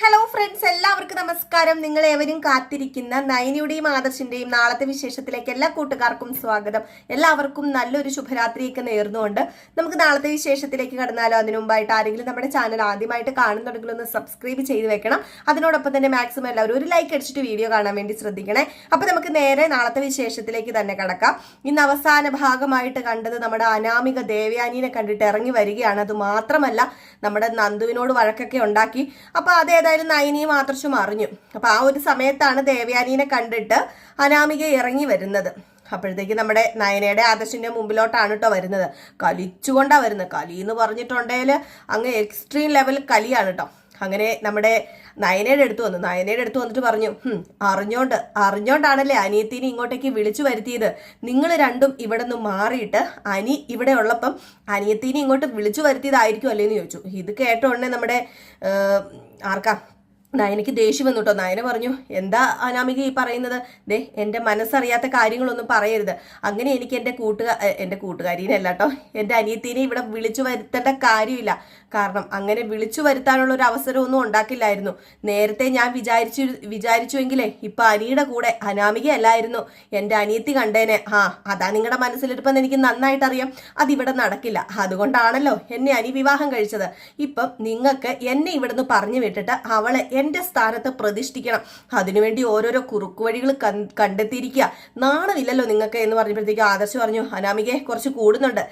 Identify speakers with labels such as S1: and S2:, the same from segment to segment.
S1: Hello friends, എല്ലാവർക്കും നമസ്കാരം. നിങ്ങൾ ഏവരും കാത്തിരിക്കുന്ന നയനിയുടെയും ആദർശിന്റെയും നാളത്തെ വിശേഷത്തിലേക്ക് എല്ലാ കൂട്ടുകാർക്കും സ്വാഗതം. എല്ലാവർക്കും നല്ലൊരു ശുഭരാത്രിയൊക്കെ നേർന്നുകൊണ്ട് നമുക്ക് നാളത്തെ വിശേഷത്തിലേക്ക് കടന്നാലോ? അതിനു മുമ്പായിട്ട് ആരെങ്കിലും നമ്മുടെ ചാനൽ ആദ്യമായിട്ട് കാണുന്നുണ്ടെങ്കിൽ ഒന്ന് സബ്സ്ക്രൈബ് ചെയ്ത് വെക്കണം. അതിനോടൊപ്പം തന്നെ മാക്സിമം എല്ലാവരും ഒരു ലൈക്ക് അടിച്ചിട്ട് വീഡിയോ കാണാൻ വേണ്ടി ശ്രദ്ധിക്കണേ. അപ്പൊ നമുക്ക് നേരെ നാളത്തെ വിശേഷത്തിലേക്ക് തന്നെ കടക്കാം. ഇന്ന് അവസാന ഭാഗമായിട്ട് കണ്ടത് നമ്മുടെ അനാമിക ദേവയാനിനെ കണ്ടിട്ട് ഇറങ്ങി വരികയാണ്. അത് മാത്രമല്ല നമ്മുടെ നന്ദുവിനോട് വഴക്കൊക്കെ ഉണ്ടാക്കി. അപ്പൊ അതേതായാലും നയനിയും ആദർശും അറിഞ്ഞു. അപ്പൊ ആ ഒരു സമയത്താണ് ദേവയാനീനെ കണ്ടിട്ട് അനാമിക ഇറങ്ങി വരുന്നത്. അപ്പോഴത്തേക്ക് നമ്മുടെ നയനയുടെ ആദർശിന്റെ മുമ്പിലോട്ടാണ് കേട്ടോ വരുന്നത്. കലിച്ചുകൊണ്ടാ വരുന്നത്. കലി എന്ന് പറഞ്ഞിട്ടുണ്ടെങ്കിൽ അങ്ങ് എക്സ്ട്രീം ലെവൽ കലിയാണ് കേട്ടോ. അങ്ങനെ നമ്മുടെ നയനയുടെ അടുത്ത് വന്നിട്ട് പറഞ്ഞു, അറിഞ്ഞോണ്ടാണല്ലേ അനിയത്തിനെ ഇങ്ങോട്ടേക്ക് വിളിച്ചു വരുത്തിയത്. നിങ്ങൾ രണ്ടും ഇവിടെ നിന്ന് മാറിയിട്ട് അനി ഇവിടെ ഉള്ളപ്പം അനിയത്തിനെ ഇങ്ങോട്ട് വിളിച്ചു വരുത്തിയതായിരിക്കും അല്ലേന്ന് ചോദിച്ചു. ഇത് കേട്ടോണ്ടേ നമ്മുടെ നയനയ്ക്ക് ദേഷ്യം വന്നു കേട്ടോ. നയന പറഞ്ഞു, എന്താ അനാമിക ഈ പറയുന്നത്? എൻ്റെ മനസ്സറിയാത്ത കാര്യങ്ങളൊന്നും പറയരുത്. അങ്ങനെ എനിക്ക് എൻ്റെ കൂട്ടുകാരീനല്ല കേട്ടോ, എൻ്റെ അനിയത്തിനെ ഇവിടെ വിളിച്ചു വരുത്തേണ്ട കാര്യമില്ല. കാരണം അങ്ങനെ വിളിച്ചു വരുത്താനുള്ള ഒരു അവസരമൊന്നും ഉണ്ടാക്കില്ലായിരുന്നു. നേരത്തെ ഞാൻ വിചാരിച്ചുവെങ്കിലേ ഇപ്പൊ അനിയുടെ കൂടെ അനാമിക അല്ലായിരുന്നു എൻ്റെ അനിയത്തി കണ്ടേനെ. അതാ നിങ്ങളുടെ മനസ്സിലിരിപ്പെന്ന് എനിക്ക് നന്നായിട്ട് അറിയാം. അതിവിടെ നടക്കില്ല. അതുകൊണ്ടാണല്ലോ എന്നെ അനി വിവാഹം കഴിച്ചത്. ഇപ്പം നിങ്ങൾക്ക് എന്നെ ഇവിടുന്ന് പറഞ്ഞു വിട്ടിട്ട് അവളെ എൻ്റെ സ്ഥാനത്ത് പ്രതിഷ്ഠിക്കണം. അതിനുവേണ്ടി ഓരോരോ കുറുക്കുവഴികൾ കണ്ടെത്തിയിരിക്കുക. നാണമില്ലല്ലോ നിങ്ങൾക്ക് എന്ന് പറഞ്ഞപ്പോഴത്തേക്ക് ആദർശ് പറഞ്ഞു, അനാമികയെ കുറച്ച് കൂടുന്നുണ്ട്.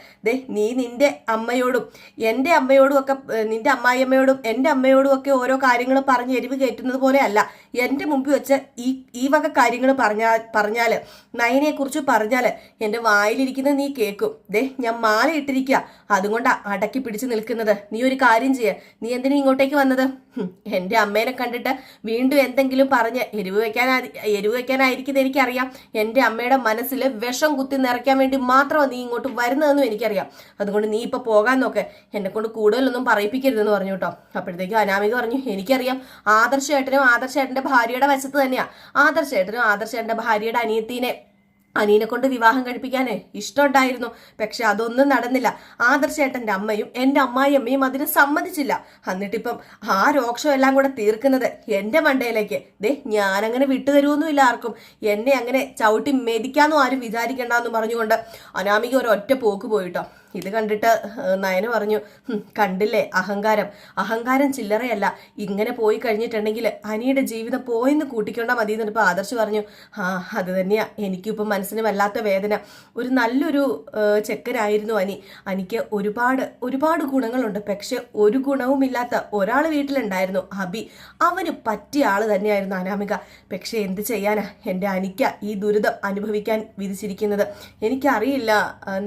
S1: നീ നിന്റെ അമ്മയോടും എൻ്റെ അമ്മയോടും ഒക്കെ, നിന്റെ അമ്മായിയമ്മയോടും എൻ്റെ അമ്മയോടും ഒക്കെ ഓരോ കാര്യങ്ങൾ പറഞ്ഞ് എരിവ് കയറ്റുന്നത് പോലെ അല്ല. എൻ്റെ മുമ്പിൽ വെച്ച് ഈ വക കാര്യങ്ങൾ പറഞ്ഞാല് നയനെ കുറിച്ച് പറഞ്ഞാല് എൻ്റെ വായിലിരിക്കുന്നത് നീ കേൾക്കും. ഞാൻ മാല ഇട്ടിരിക്കുക, അതുകൊണ്ടാ അടക്കി പിടിച്ചു നിൽക്കുന്നത്. നീ ഒരു കാര്യം ചെയ്യ, നീ എന്തിനാ ഇങ്ങോട്ടേക്ക് വന്നത്? എൻ്റെ അമ്മേനെ കണ്ടിട്ട് വീണ്ടും എന്തെങ്കിലും പറഞ്ഞ് എരിവ് വെക്കാനായിരിക്കുന്നത് എനിക്കറിയാം. എൻ്റെ അമ്മയുടെ മനസ്സിൽ വിഷം കുത്തി നിറയ്ക്കാൻ വേണ്ടി മാത്രമാണ് നീ ഇങ്ങോട്ട് വരുന്നതെന്നും എനിക്കറിയാം. അതുകൊണ്ട് നീ ഇപ്പൊ പോകാൻ നോക്ക്, എന്നെ കൊണ്ട് കൂടുതലൊന്നും പറയിപ്പിക്കരുതെന്ന് പറഞ്ഞു കേട്ടോ. അപ്പോഴത്തേക്കും അനാമിക പറഞ്ഞു, എനിക്കറിയാം ആദർശേട്ടനും ആദർശേട്ടന്റെ ഭാര്യയുടെ വശത്ത് തന്നെയാ. ആദർശേട്ടനും ആദർശേട്ടന്റെ ഭാര്യയുടെ അനിയനെ കൊണ്ട് വിവാഹം കഴിപ്പിക്കാനേ ഇഷ്ടമുണ്ടായിരുന്നു. പക്ഷെ അതൊന്നും നടന്നില്ല. ആദർശേട്ടന്റെ അമ്മയും എൻ്റെ അമ്മായിയമ്മയും അതിന് സമ്മതിച്ചില്ല. എന്നിട്ടിപ്പം ആ രോക്ഷം എല്ലാം കൂടെ തീർക്കുന്നത് എൻ്റെ മണ്ടയിലേക്ക്. ഞാനങ്ങനെ വിട്ടുതരുമൊന്നുമില്ല ആർക്കും. എന്നെ അങ്ങനെ ചവിട്ടി മെതിക്കാന്നും ആരും വിചാരിക്കണ്ടെന്ന് പറഞ്ഞുകൊണ്ട് അനാമിക ഒരു ഒറ്റ പോക്ക് പോയിട്ടോ. ഇത് കണ്ടിട്ട് നയന പറഞ്ഞു, കണ്ടില്ലേ അഹങ്കാരം ചില്ലറയല്ല. ഇങ്ങനെ പോയി കഴിഞ്ഞിട്ടുണ്ടെങ്കിൽ അനിയുടെ ജീവിതം പോയെന്ന് കൂട്ടിക്കൊണ്ടാ മതി എന്ന് ഇപ്പൊ ആദർശ് പറഞ്ഞു. അത് തന്നെയാ എനിക്കിപ്പം മനസ്സിന് വല്ലാത്ത വേദന. ഒരു നല്ലൊരു ചെക്കനായിരുന്നു അനിക്ക് ഒരുപാട് ഗുണങ്ങളുണ്ട്. പക്ഷെ ഒരു ഗുണവുമില്ലാത്ത ഒരാൾ വീട്ടിലുണ്ടായിരുന്നു, അബി. അവന് പറ്റിയ ആള് തന്നെയായിരുന്നു അനാമിക. പക്ഷെ എന്ത് ചെയ്യാനാ, എൻ്റെ അനിക്ക ഈ ദുരിതം അനുഭവിക്കാൻ വിധിച്ചിരിക്കുന്നത്. എനിക്കറിയില്ല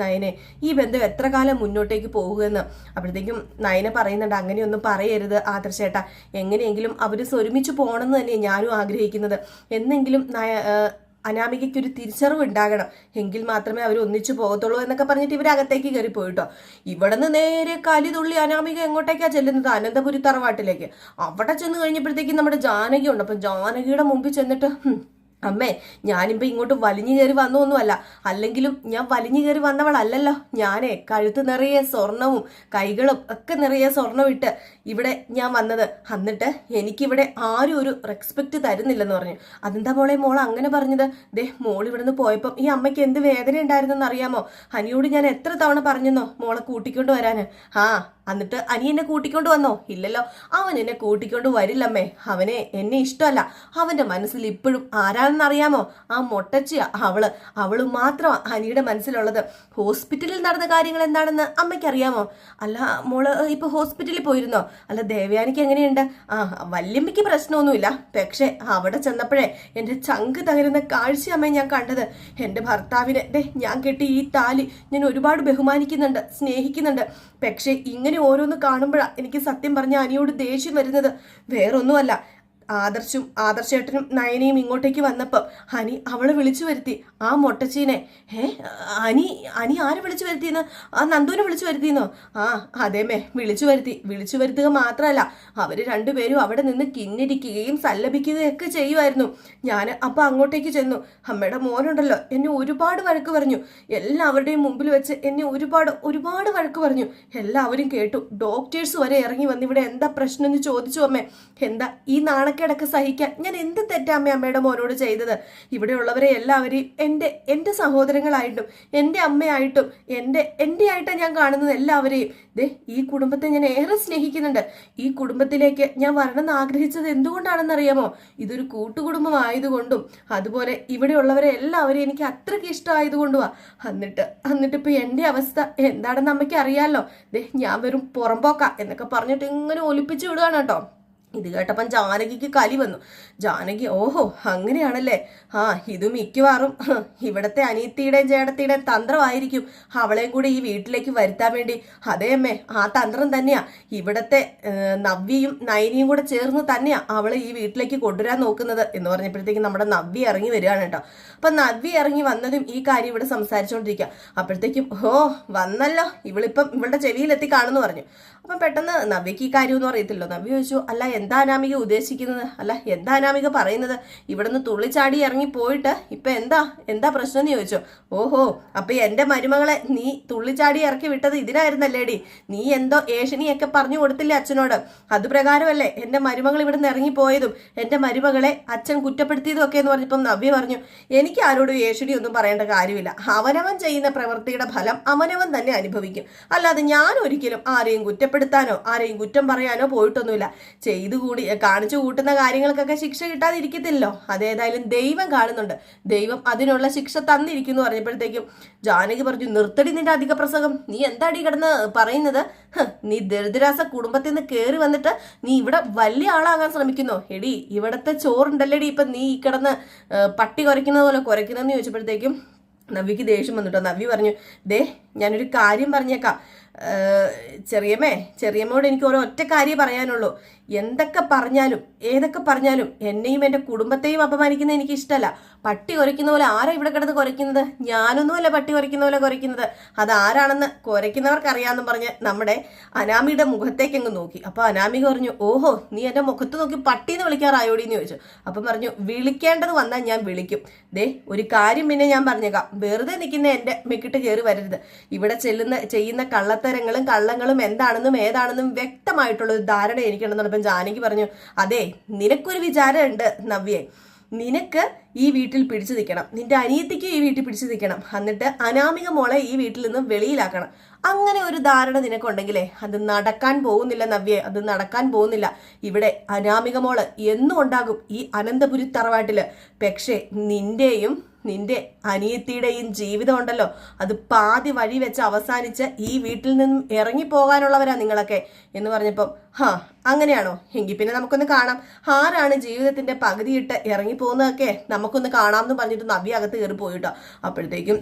S1: നയനെ, ഈ ബന്ധം എത്ര കാലം മുന്നോട്ടേക്ക് പോകുമെന്ന്. അപ്പോഴത്തേക്കും നയന പറയുന്നുണ്ട്, അങ്ങനെയൊന്നും പറയരുത് ആദർശേട്ടാ. എങ്ങനെയെങ്കിലും അവര് ഒരുമിച്ച് പോകണമെന്ന് തന്നെ ഞാനും ആഗ്രഹിക്കുന്നത്. എന്നെങ്കിലും അനാമികയ്ക്ക് ഒരു തിരിച്ചറിവ് ഉണ്ടാകണം, എങ്കിൽ മാത്രമേ അവർ ഒന്നിച്ചു പോകത്തുള്ളൂ എന്നൊക്കെ പറഞ്ഞിട്ട് ഇവരകത്തേക്ക് കയറി പോയിട്ടോ. ഇവിടെ നിന്ന് നേരെ കലി തുള്ളി അനാമിക എങ്ങോട്ടേക്കാ ചെല്ലുന്നത്? അനന്തപുരി തറവാട്ടിലേക്ക്. അവിടെ ചെന്ന് കഴിഞ്ഞപ്പോഴത്തേക്കും നമ്മുടെ ജാനകി ഉണ്ട്. അപ്പൊ ജാനകിയുടെ മുമ്പിൽ ചെന്നിട്ട്, അമ്മേ, ഞാനിപ്പോൾ ഇങ്ങോട്ട് വലിഞ്ഞു കയറി വന്നൊന്നുമല്ല. അല്ലെങ്കിലും ഞാൻ വലിഞ്ഞു കയറി വന്നവളല്ലല്ലോ. ഞാനേ കഴുത്ത് നിറയെ സ്വർണവും കൈകളും ഒക്കെ നിറയെ സ്വർണം ഇട്ട് ഇവിടെ ഞാൻ വന്നത്. എന്നിട്ട് എനിക്കിവിടെ ആരും ഒരു റെസ്പെക്റ്റ് തരുന്നില്ലെന്ന് പറഞ്ഞു. അതെന്താ മോൾ അങ്ങനെ പറഞ്ഞത്? മോൾ ഇവിടുന്ന് പോയപ്പം ഈ അമ്മയ്ക്ക് എന്ത് വേദന ഉണ്ടായിരുന്നെന്ന് അറിയാമോ? ഹനിയോട് ഞാൻ എത്ര തവണ പറഞ്ഞെന്നോ മോളെ കൂട്ടിക്കൊണ്ട് വരാന്. എന്നിട്ട് അനി എന്നെ കൂട്ടിക്കൊണ്ട് വന്നോ? ഇല്ലല്ലോ. അവൻ എന്നെ കൂട്ടിക്കൊണ്ട് വരില്ലമ്മേ. അവനെ എന്നെ ഇഷ്ടമല്ല. അവന്റെ മനസ്സിൽ ഇപ്പോഴും ആരാണെന്നറിയാമോ? ആ മൊട്ടച്ചിയാ അവള് മാത്രമാ അനിയുടെ മനസ്സിലുള്ളത്. ഹോസ്പിറ്റലിൽ നടന്ന കാര്യങ്ങൾ എന്താണെന്ന് അമ്മയ്ക്ക് അറിയാമോ? അല്ല മോള് ഇപ്പൊ ഹോസ്പിറ്റലിൽ പോയിരുന്നോ? അല്ല ദേവയാനിക്ക് എങ്ങനെയുണ്ട്? വല്യമ്മയ്ക്ക് പ്രശ്നമൊന്നുമില്ല. പക്ഷെ അവിടെ ചെന്നപ്പോഴേ എൻ്റെ ചങ്ക് തകരുന്ന കാഴ്ചയമ്മേ ഞാൻ കണ്ടത്. എൻ്റെ ഭർത്താവിനെ ഞാൻ കെട്ടി ഈ താലി ഞാൻ ഒരുപാട് ബഹുമാനിക്കുന്നുണ്ട്, സ്നേഹിക്കുന്നുണ്ട്. പക്ഷെ ഇങ്ങനെ ഓരോന്ന് കാണുമ്പോഴാണ് എനിക്ക് സത്യം പറഞ്ഞ അനിയോട് ദേഷ്യം വരുന്നത്. വേറൊന്നുമല്ല, ആദർശേട്ടനും നയനയും ഇങ്ങോട്ടേക്ക് വന്നപ്പോൾ ഹനി അവളെ വിളിച്ചു വരുത്തി ആ മൊട്ടച്ചീനെ. അനി ആരെ വിളിച്ചു വരുത്തിയെന്ന്? ആ നന്ദുവിനെ വിളിച്ചു വരുത്തിയെന്നോ? ആ അതേമേ വിളിച്ചു വരുത്തുക മാത്രമല്ല അവര് രണ്ടുപേരും അവിടെ നിന്ന് കിന്നിരിക്കുകയും സല്ലപിക്കുകയൊക്കെ ചെയ്യുമായിരുന്നു. ഞാൻ അപ്പം അങ്ങോട്ടേക്ക് ചെന്നു. അമ്മയുടെ മോനുണ്ടല്ലോ എന്നെ ഒരുപാട് വഴക്ക് പറഞ്ഞു. എല്ലാവരുടെയും മുമ്പിൽ വെച്ച് എന്നെ ഒരുപാട് വഴക്ക് പറഞ്ഞു. എല്ലാവരും കേട്ടു. ഡോക്ടേഴ്സ് വരെ ഇറങ്ങി വന്ന് ഇവിടെ എന്താ പ്രശ്നം എന്ന് ചോദിച്ചു. അമ്മേ എന്താ ഈ നാണക്കേടൊക്കെ സഹിക്കാൻ ഞാൻ എന്ത് തെറ്റാ അമ്മയുടെ മോനോട് ചെയ്തത്? ഇവിടെയുള്ളവരെ എല്ലാവരെയും എൻ്റെ സഹോദരങ്ങളായിട്ടും എൻ്റെ അമ്മയായിട്ടും എൻ്റെ ആയിട്ടാണ് ഞാൻ കാണുന്നത് എല്ലാവരെയും. ഈ കുടുംബത്തെ ഞാൻ ഏറെ സ്നേഹിക്കുന്നുണ്ട്. ഈ കുടുംബത്തിലേക്ക് ഞാൻ വരണമെന്ന് ആഗ്രഹിച്ചത് എന്തുകൊണ്ടാണെന്നറിയാമോ? ഇതൊരു കൂട്ടുകുടുംബമായതുകൊണ്ടും അതുപോലെ ഇവിടെയുള്ളവരെ എല്ലാവരെയും എനിക്ക് അത്രയ്ക്ക് ഇഷ്ടമായതുകൊണ്ടുവാ. എന്നിട്ട് ഇപ്പൊ എൻ്റെ അവസ്ഥ എന്താണെന്ന് അമ്മയ്ക്ക് അറിയാമല്ലോ. ഞാൻ വെറും പുറമ്പോക്ക എന്നൊക്കെ പറഞ്ഞിട്ട് ഇങ്ങനെ ഒലിപ്പിച്ചു വിടുകയാണ് കേട്ടോ. ഇത് കേട്ടപ്പം ജാനകിക്ക് കലി വന്നു. ജാനകി ഓഹോ അങ്ങനെയാണല്ലേ, ഇത് മിക്കവാറും ഇവിടത്തെ അനിയത്തിയുടെയും ചേട്ടത്തിയുടെയും തന്ത്രമായിരിക്കും അവളെയും കൂടി ഈ വീട്ടിലേക്ക് വരുത്താൻ വേണ്ടി. അതേ അമ്മേ, ആ തന്ത്രം തന്നെയാ. ഇവിടത്തെ നവ്യയും നയനിയും കൂടെ ചേർന്ന് തന്നെയാ അവളെ ഈ വീട്ടിലേക്ക് കൊണ്ടുവരാൻ നോക്കുന്നത് എന്ന് പറഞ്ഞപ്പോഴത്തേക്കും നമ്മുടെ നവ്യ ഇറങ്ങി വരികയാണ് കേട്ടോ. അപ്പൊ നവ്യ ഇറങ്ങി വന്നതും ഈ കാര്യം ഇവിടെ സംസാരിച്ചുകൊണ്ടിരിക്കുക. അപ്പോഴത്തേക്കും വന്നല്ലോ, ഇവളിപ്പം ഇവളുടെ ചെവിയിലെത്തി കാണുന്നു പറഞ്ഞു. അപ്പം പെട്ടെന്ന് നവ്യക്ക് ഈ കാര്യമൊന്നും അറിയത്തില്ലോ. നവ്യ ചോദിച്ചു, അല്ല എന്താ അനാമിക ഉദ്ദേശിക്കുന്നത്? അല്ല എന്താ അനാമിക പറയുന്നത്? ഇവിടുന്ന് തുള്ളിച്ചാടി ഇറങ്ങി പോയിട്ട് ഇപ്പൊ എന്താ പ്രശ്നം എന്ന് ചോദിച്ചോ. ഓഹോ, അപ്പൊ എന്റെ മരുമകളെ നീ തുള്ളിച്ചാടി ഇറക്കി വിട്ടത് ഇതിനായിരുന്നല്ലേടി? നീ എന്തോ ഏഷണിയൊക്കെ പറഞ്ഞു കൊടുത്തില്ലേ അച്ഛനോട്? അതുപ്രകാരമല്ലേ എന്റെ മരുമകൾ ഇവിടുന്ന് ഇറങ്ങി പോയതും എന്റെ മരുമകളെ അച്ഛൻ കുറ്റപ്പെടുത്തിയതും ഒക്കെ എന്ന് പറഞ്ഞപ്പം നവ്യ പറഞ്ഞു, എനിക്ക് ആരോടും ഏഷണി ഒന്നും പറയേണ്ട കാര്യമില്ല. അവനവൻ ചെയ്യുന്ന പ്രവൃത്തിയുടെ ഫലം അവനവൻ തന്നെ അനുഭവിക്കും. അല്ലാതെ ഞാൻ ഒരിക്കലും ആരെയും കുറ്റപ്പെടുത്താനോ ആരെയും കുറ്റം പറയാനോ പോയിട്ടൊന്നുമില്ല. കാണിച്ചു കൂട്ടുന്ന കാര്യങ്ങൾക്കൊക്കെ ശിക്ഷ കിട്ടാതിരിക്കത്തില്ലല്ലോ. അതേതായാലും ദൈവം കാണുന്നുണ്ട്, ദൈവം അതിനുള്ള ശിക്ഷ തന്നിരിക്കുന്നു പറഞ്ഞപ്പോഴത്തേക്കും ജാനകി പറഞ്ഞു, നിർത്തടി നിന്റെ അധിക പ്രസംഗം. നീ എന്താടി കിടന്ന് പറയുന്നത്? നീ ദരിദ്രാസ കുടുംബത്തിൽ നിന്ന് കയറി വന്നിട്ട് നീ ഇവിടെ വലിയ ആളാകാൻ ശ്രമിക്കുന്നോ? എടി ഇവിടത്തെ ചോറുണ്ടല്ലേടി ഇപ്പൊ നീ കിടന്ന് പട്ടി കുരയ്ക്കുന്നത് പോലെ കുരയ്ക്കുന്നതെന്ന് ചോദിച്ചപ്പോഴത്തേക്കും നവ്യക്ക് ദേഷ്യം വന്നിട്ടോ. നവ്യ പറഞ്ഞു, ഞാനൊരു കാര്യം പറഞ്ഞേക്കാം. ചെറിയമ്മോട് എനിക്ക് ഒറ്റ കാര്യം പറയാനുള്ളൂ. എന്തൊക്കെ പറഞ്ഞാലും ഏതൊക്കെ പറഞ്ഞാലും എന്നെയും എൻ്റെ കുടുംബത്തെയും അപമാനിക്കുന്നത് എനിക്ക് ഇഷ്ടമല്ല. പട്ടി കുരയ്ക്കുന്ന പോലെ ആരാ ഇവിടെ കിടന്ന് കുരയ്ക്കുന്നത്? ഞാനൊന്നുമല്ല പട്ടി കുരയ്ക്കുന്ന പോലെ കുരയ്ക്കുന്നത്. അതാരാണെന്ന് കുരയ്ക്കുന്നവർക്ക് അറിയാമെന്നും പറഞ്ഞ് നമ്മുടെ അനാമിയുടെ മുഖത്തേക്ക് അങ്ങ് നോക്കി. അപ്പോൾ അനാമിക പറഞ്ഞു, ഓഹോ നീ എൻ്റെ മുഖത്ത് നോക്കി പട്ടീന്ന് വിളിക്കാറായോടി എന്ന് ചോദിച്ചു. അപ്പം പറഞ്ഞു, വിളിക്കേണ്ടത് വന്നാൽ ഞാൻ വിളിക്കും. ഒരു കാര്യം പിന്നെ ഞാൻ പറഞ്ഞേക്കാം, വെറുതെ നിൽക്കുന്ന എൻ്റെ മെക്കിട്ട് കയറി വരരുത്. ഇവിടെ ചെയ്യുന്ന കള്ളത്തരങ്ങളും കള്ളങ്ങളും എന്താണെന്നും ഏതാണെന്നും വ്യക്തമായിട്ടുള്ള ഒരു ധാരണ എനിക്കുണ്ടെന്ന് ജാനകി പറഞ്ഞു, അതെ നിനക്കൊരു വിചാരമുണ്ട് നവ്യേ, നിനക്ക് ഈ വീട്ടിൽ പിടിച്ചു നിൽക്കണം, നിന്റെ അനിയത്തിക്ക് ഈ വീട്ടിൽ പിടിച്ചു നിൽക്കണം, എന്നിട്ട് അനാമിക മോളെ ഈ വീട്ടിൽ നിന്ന് വെളിയിലാക്കണം. അങ്ങനെ ഒരു ധാരണ നിനക്കുണ്ടെങ്കിലേ അത് നടക്കാൻ പോകുന്നില്ല നവ്യെ, അത് നടക്കാൻ പോകുന്നില്ല. ഇവിടെ അനാമിക മോള് എന്നും ഉണ്ടാകും ഈ അനന്തപുരി തറവാട്ടില്. പക്ഷേ നിന്റെ അനിയത്തിയുടെയും ജീവിതം ഉണ്ടല്ലോ, അത് പാതി വഴി വെച്ച് അവസാനിച്ച് ഈ വീട്ടിൽ നിന്നും ഇറങ്ങിപ്പോകാനുള്ളവരാ നിങ്ങളൊക്കെ എന്ന് പറഞ്ഞപ്പം അങ്ങനെയാണോ? എങ്കിൽ പിന്നെ നമുക്കൊന്ന് കാണാം ആരാണ് ജീവിതത്തിന്റെ പകുതിയിട്ട് ഇറങ്ങിപ്പോകുന്നതൊക്കെ നമുക്കൊന്ന് കാണാമെന്ന് പറഞ്ഞിട്ട് നവ്യ അകത്ത് കയറി പോയിട്ടോ. അപ്പോഴത്തേക്കും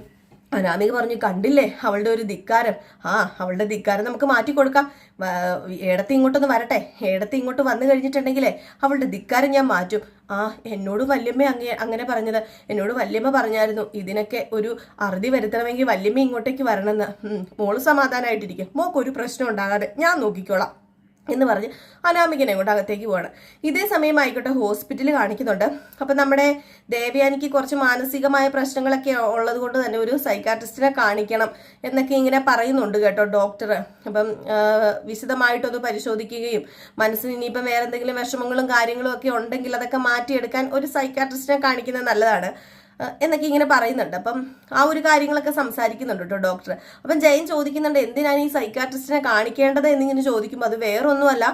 S1: അനാമിക പറഞ്ഞു, കണ്ടില്ലേ അവളുടെ ഒരു ധിക്കാരം. അവളുടെ ധിക്കാരം നമുക്ക് മാറ്റി കൊടുക്കാം. ഏടത്തി ഇങ്ങോട്ടൊന്ന് വരട്ടെ. ഏടത്തി ഇങ്ങോട്ട് വന്നു കഴിഞ്ഞിട്ടുണ്ടെങ്കിലേ അവളുടെ ധിക്കാരം ഞാൻ മാറ്റും. എന്നോട് വല്യമ്മ അങ്ങനെ പറഞ്ഞത്. എന്നോട് വല്യമ്മ പറഞ്ഞായിരുന്നു ഇതിനൊക്കെ ഒരു അറുതി വരുത്തണമെങ്കിൽ വല്യമ്മ ഇങ്ങോട്ടേക്ക് വരണമെന്ന്. മോള് സമാധാനമായിട്ടിരിക്കും, മോക്കൊരു പ്രശ്നം ഉണ്ടാകാതെ ഞാൻ നോക്കിക്കോളാം എന്ന് പറഞ്ഞ് അനാമികനെ കൊണ്ട് അകത്തേക്ക് പോവാണ്. ഇതേ സമയമായിക്കോട്ടെ ഹോസ്പിറ്റലിൽ കാണിക്കുന്നുണ്ട്. അപ്പം നമ്മുടെ ദേവയാനിക്ക് കുറച്ച് മാനസികമായ പ്രശ്നങ്ങളൊക്കെ ഉള്ളത് കൊണ്ട് തന്നെ ഒരു സൈക്കാട്രിസ്റ്റിനെ കാണിക്കണം എന്നൊക്കെ ഇങ്ങനെ പറയുന്നുണ്ട് കേട്ടോ ഡോക്ടർ. അപ്പം വിശദമായിട്ടൊന്ന് പരിശോധിക്കുകയും മനസ്സിന് ഇനിയിപ്പം വേറെ എന്തെങ്കിലും വിഷമങ്ങളും കാര്യങ്ങളും ഒക്കെ ഉണ്ടെങ്കിൽ അതൊക്കെ മാറ്റിയെടുക്കാൻ ഒരു സൈക്കാട്രിസ്റ്റിനെ കാണിക്കുന്നത് നല്ലതാണ് എന്നൊക്കെ ഇങ്ങനെ പറയുന്നുണ്ട്. അപ്പം ആ ഒരു കാര്യങ്ങളൊക്കെ സംസാരിക്കുന്നുണ്ട് കേട്ടോ ഡോക്ടർ. അപ്പം ജയൻ ചോദിക്കുന്നുണ്ട്, എന്തിനാണ് ഈ സൈക്കാട്രിസ്റ്റിനെ കാണിക്കേണ്ടത് എന്നിങ്ങനെ ചോദിക്കുമ്പോൾ അത് വേറൊന്നുമല്ല,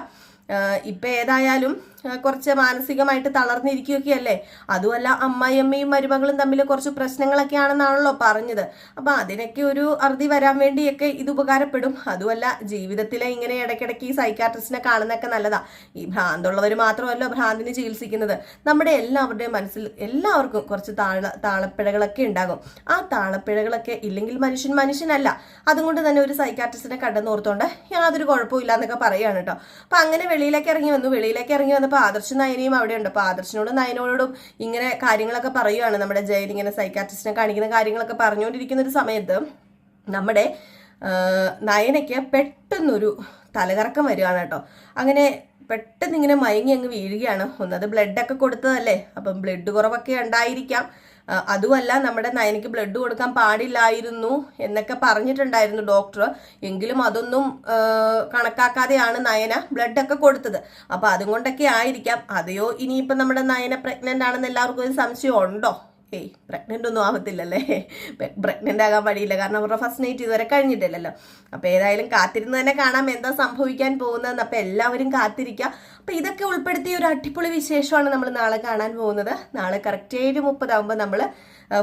S1: ഇപ്പം ഏതായാലും കുറച്ച് മാനസികമായിട്ട് തളർന്നിരിക്കുകയൊക്കെയല്ലേ. അതുമല്ല അമ്മായിയമ്മയും മരുമകളും തമ്മിൽ കുറച്ച് പ്രശ്നങ്ങളൊക്കെയാണെന്നാണല്ലോ പറഞ്ഞത്. അപ്പം അതിനൊക്കെ ഒരു അറുതി വരാൻ വേണ്ടിയൊക്കെ ഇത് ഉപകാരപ്പെടും. അതുമല്ല ജീവിതത്തിലെ ഇങ്ങനെ ഇടയ്ക്കിടയ്ക്ക് ഈ സൈക്കാട്രിസ്റ്റിനെ കാണുന്നതൊക്കെ നല്ലതാ. ഈ ഭ്രാന്തുള്ളവർ മാത്രമല്ല ഭ്രാന്തിന് ചികിത്സിക്കുന്നത്. നമ്മുടെ എല്ലാവരുടെയും മനസ്സിൽ എല്ലാവർക്കും കുറച്ച് താളപ്പിഴകളൊക്കെ ഉണ്ടാകും. ആ താളപ്പിഴകളൊക്കെ ഇല്ലെങ്കിൽ മനുഷ്യനല്ല. അതുകൊണ്ട് തന്നെ ഒരു സൈക്കാട്രിസ്റ്റിനെ കണ്ടെന്നോർത്തോണ്ട് യാതൊരു കുഴപ്പമില്ല എന്നൊക്കെ പറയുകയാണ് കേട്ടോ. അപ്പം അങ്ങനെ വെളിയിലേക്ക് ഇറങ്ങി വന്നപ്പോൾ കഴിഞ്ഞപ്പോൾ ആദർശ് നയനയും അവിടെ ഉണ്ട്. അപ്പോൾ ആദർശിനോടും നയനോടും ഇങ്ങനെ കാര്യങ്ങളൊക്കെ പറയുകയാണ് നമ്മുടെ ജയൻ. ഇങ്ങനെ സൈക്കാട്രിസ്റ്റിനെ കാണിക്കുന്ന കാര്യങ്ങളൊക്കെ പറഞ്ഞുകൊണ്ടിരിക്കുന്ന ഒരു സമയത്ത് നമ്മുടെ നയനയ്ക്ക് പെട്ടെന്നൊരു തലകറക്കം വരികയാണ് കേട്ടോ. അങ്ങനെ പെട്ടെന്ന് ഇങ്ങനെ മയങ്ങി അങ്ങ് വീഴുകയാണ്. ഒന്നത് ബ്ലഡൊക്കെ കൊടുത്തതല്ലേ, അപ്പം ബ്ലഡ് കുറവൊക്കെ ഉണ്ടായിരിക്കാം. അതുമല്ല നമ്മുടെ നയനയ്ക്ക് ബ്ലഡ് കൊടുക്കാൻ പാടില്ലായിരുന്നു എന്നൊക്കെ പറഞ്ഞിട്ടുണ്ടായിരുന്നു ഡോക്ടർ. എങ്കിലും അതൊന്നും കണക്കാക്കാതെയാണ് നയന ബ്ലഡൊക്കെ കൊടുത്തത്. അപ്പം അതുകൊണ്ടൊക്കെ ആയിരിക്കാം. അതെയോ ഇനിയിപ്പം നമ്മുടെ നയന പ്രഗ്നൻ്റ് ആണെന്ന് എല്ലാവർക്കും ഒരു സംശയം ഉണ്ടോ? പ്രഗ്നൻ്റ് ഒന്നും ആവത്തില്ലല്ലേ, പ്രഗ്നൻ്റ് ആകാൻ വഴിയില്ല, കാരണം അവരുടെ ഫസ്റ്റ് നൈറ്റ് ഇതുവരെ കഴിഞ്ഞിട്ടില്ലല്ലോ. അപ്പോൾ ഏതായാലും കാത്തിരുന്ന് തന്നെ കാണാം എന്താ സംഭവിക്കാൻ പോകുന്നതെന്ന്. അപ്പോൾ എല്ലാവരും കാത്തിരിക്കുക. അപ്പോൾ ഇതൊക്കെ ഉൾപ്പെടുത്തിയ ഒരു അടിപൊളി വിശേഷമാണ് നമ്മൾ നാളെ കാണാൻ പോകുന്നത്. നാളെ കറക്റ്റ് 7:30 നമ്മൾ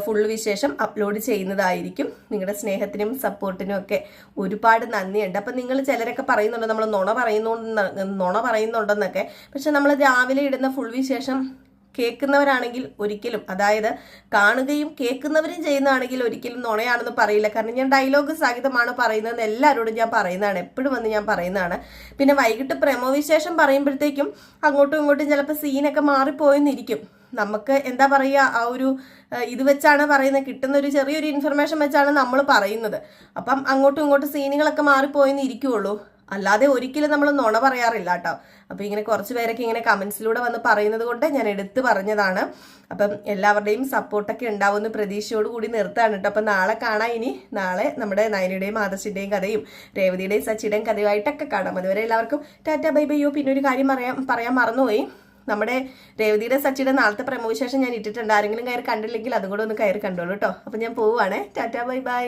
S1: ഫുൾ വിശേഷം അപ്ലോഡ് ചെയ്യുന്നതായിരിക്കും. നിങ്ങളുടെ സ്നേഹത്തിനും സപ്പോർട്ടിനും ഒക്കെ ഒരുപാട് നന്ദിയുണ്ട്. അപ്പം നിങ്ങൾ ചിലരൊക്കെ പറയുന്നുണ്ട് നമ്മൾ നുണ പറയുന്നുണ്ടെന്നൊക്കെ. പക്ഷെ നമ്മൾ രാവിലെ ഇടുന്ന ഫുൾ വിശേഷം കേൾക്കുന്നവരാണെങ്കിൽ ഒരിക്കലും, അതായത് കാണുകയും കേൾക്കുന്നവരും ചെയ്യുന്നതാണെങ്കിൽ ഒരിക്കലും നുണയാണെന്ന് പറയില്ല. കാരണം ഞാൻ ഡയലോഗ് സഹിതമാണ് പറയുന്നതെന്ന് എല്ലാവരോടും ഞാൻ പറയുന്നതാണ്, എപ്പോഴും വന്ന് ഞാൻ പറയുന്നതാണ്. പിന്നെ വൈകിട്ട് പ്രമോ വിശേഷം പറയുമ്പോഴത്തേക്കും അങ്ങോട്ടും ഇങ്ങോട്ടും ചിലപ്പോൾ സീനൊക്കെ മാറിപ്പോയെന്നിരിക്കും. നമുക്ക് എന്താ പറയുക, ആ ഒരു ഇത് വെച്ചാണ് പറയുന്നത്, കിട്ടുന്ന ഒരു ചെറിയൊരു ഇൻഫർമേഷൻ വെച്ചാണ് നമ്മൾ പറയുന്നത്. അപ്പം അങ്ങോട്ടും ഇങ്ങോട്ടും സീനുകളൊക്കെ മാറിപ്പോയെന്ന് ഇരിക്കുള്ളൂ, അല്ലാതെ ഒരിക്കലും നമ്മൾ നുണ പറയാറില്ല കേട്ടോ. അപ്പോൾ ഇങ്ങനെ കുറച്ച് പേരൊക്കെ ഇങ്ങനെ കമൻസിലൂടെ വന്ന് പറയുന്നത് കൊണ്ട് ഞാൻ എടുത്തു പറഞ്ഞതാണ്. അപ്പം എല്ലാവരുടെയും സപ്പോർട്ടൊക്കെ ഉണ്ടാവുമെന്ന് പ്രതീക്ഷയോടുകൂടി നിർത്താണ് കേട്ടോ. അപ്പം നാളെ കാണാം. ഇനി നാളെ നമ്മുടെ നയനയുടെയും ആദർശിൻ്റെയും കഥയും രേവതിയുടെയും സച്ചിയുടെയും കഥയുമായിട്ടൊക്കെ കാണാം. അതുവരെ എല്ലാവർക്കും ടാറ്റ ബൈ ബൈ. പിന്നെ ഒരു കാര്യം പറയാൻ മറന്നുപോയി. നമ്മുടെ രേവതിയുടെ സച്ചിയുടെ നാളത്തെ പ്രമോ വിശേഷം ഞാൻ ഇട്ടിട്ടുണ്ട്. ആരെങ്കിലും കയറി കണ്ടില്ലെങ്കിൽ അതും കൂടെ ഒന്ന് കയറി കണ്ടോളൂ കേട്ടോ. അപ്പം ഞാൻ പോവുകയാണേ. Tata bye bye.